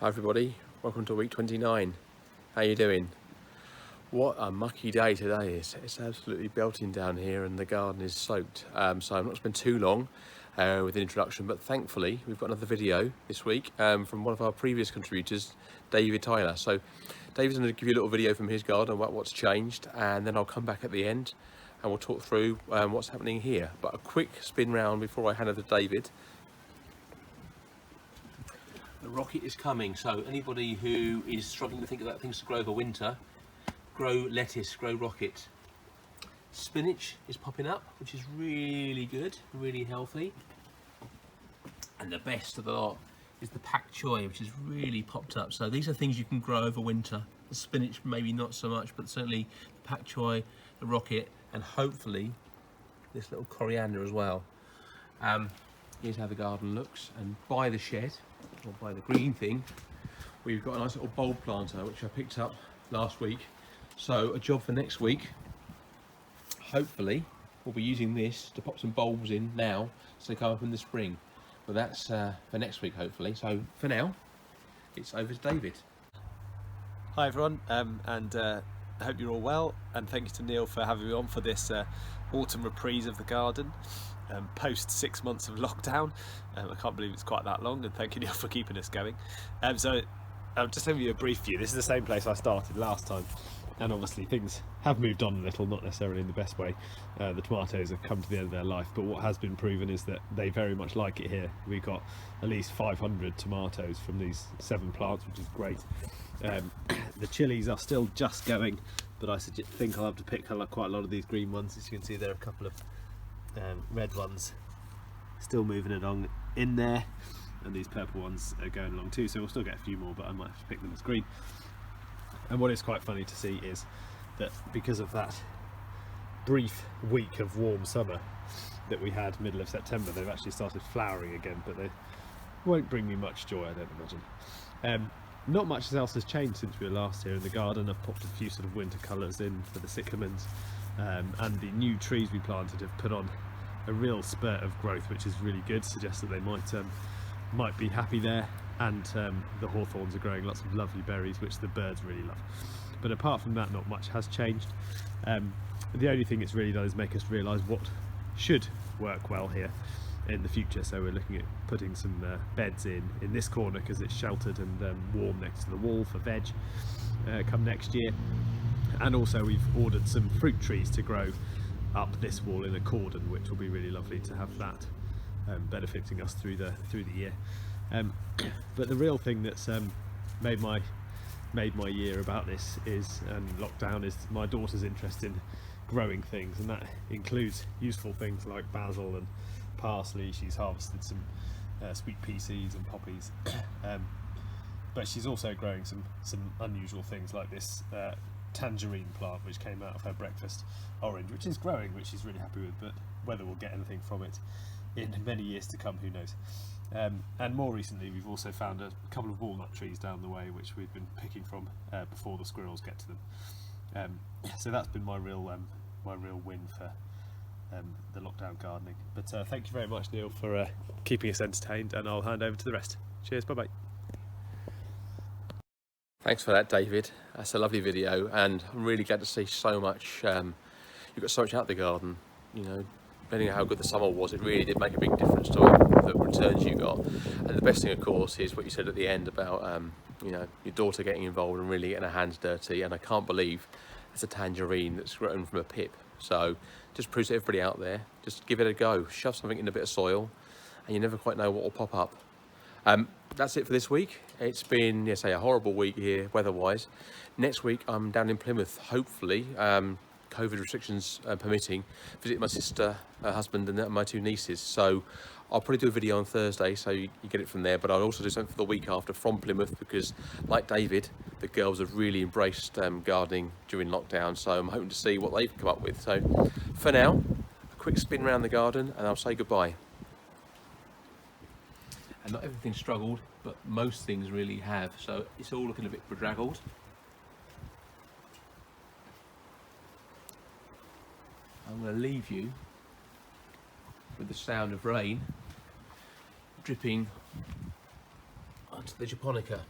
Hi everybody, welcome to week 29. How you doing? What a mucky day today is. It's absolutely belting down here and the garden is soaked. So I'm not going to spend too long with an introduction, but thankfully we've got another video this week from one of our previous contributors, David Tyler. So David's going to give you a little video from his garden about what's changed, and then I'll come back at the end and we'll talk through what's happening here. But a quick spin round before I hand over to David. The rocket is coming, so anybody who is struggling to think about things to grow over winter, grow lettuce, grow rocket. Spinach is popping up, which is really good, really healthy. And the best of the lot is the pak choi, which has really popped up. So these are things you can grow over winter. The spinach maybe not so much, but certainly the pak choi, the rocket, and hopefully this little coriander as well. Here's how the garden looks, and by the shed, or by the green thing, we've got a nice little bulb planter which I picked up last week. So a job for next week, hopefully we'll be using this to pop some bulbs in now so they come up in the spring. But that's for next week hopefully. So for now, it's over to David. Hi everyone, I hope you're all well, and thank you to Neil for having me on for this autumn reprise of the garden. Post 6 months of lockdown. I can't believe it's quite that long, and thank you Neil for keeping us going. So I'm just giving you a brief view. This is the same place I started last time, and obviously things have moved on a little, not necessarily in the best way. The tomatoes have come to the end of their life, but what has been proven is that they very much like it here. We've got at least 500 tomatoes from these 7 plants, which is great. The chilies are still just going, but I think I'll have to pick quite a lot of these green ones. As you can see, there are a couple of red ones still moving along in there, and these purple ones are going along too, so we'll still get a few more, but I might have to pick them as green. And what is quite funny to see is that because of that brief week of warm summer that we had middle of September, they've actually started flowering again, but they won't bring me much joy, I don't imagine. Not much else has changed since we were last here in the garden. I've popped a few sort of winter colours in for the cyclamens, and the new trees we planted have put on a real spurt of growth, which is really good. Suggests that they might be happy there, and the hawthorns are growing lots of lovely berries which the birds really love. But apart from that, not much has changed. The only thing it's really done is make us realise what should work well here in the future. So we're looking at putting some beds in this corner because it's sheltered and warm next to the wall for veg come next year. And also we've ordered some fruit trees to grow up this wall in a cordon, which will be really lovely to have that benefiting us through the year. But the real thing that's made my year about this is, and lockdown, is my daughter's interest in growing things, and that includes useful things like basil and parsley. She's harvested some sweet pea seeds and poppies, but she's also growing some unusual things like this tangerine plant which came out of her breakfast orange, which is growing, which she's really happy with, but whether we'll get anything from it in many years to come, who knows. And more recently we've also found a couple of walnut trees down the way which we've been picking from before the squirrels get to them. So that's been my real win for the lockdown gardening. But thank you very much, Neil, for keeping us entertained, and I'll hand over to the rest. Cheers, bye bye. Thanks for that, David. That's a lovely video, and I'm really glad to see so much. You've got so much out of the garden. You know, depending on how good the summer was, it really did make a big difference to the returns you got. And the best thing, of course, is what you said at the end about you know, your daughter getting involved and really getting her hands dirty. And I can't believe it's a tangerine that's grown from a pip. So just proves to everybody out there, just give it a go. Shove something in a bit of soil, and you never quite know what will pop up. That's it for this week. It's been, yes, a horrible week here weather-wise. Next week I'm down in Plymouth, hopefully, COVID restrictions permitting, visit my sister, her husband, and my 2 nieces. So I'll probably do a video on Thursday, so you get it from there, but I'll also do something for the week after from Plymouth, because like David, the girls have really embraced gardening during lockdown, so I'm hoping to see what they've come up with. So for now, a quick spin around the garden and I'll say goodbye. And not everything struggled, but most things really have, so it's all looking a bit bedraggled. I'm going to leave you with the sound of rain dripping onto the japonica.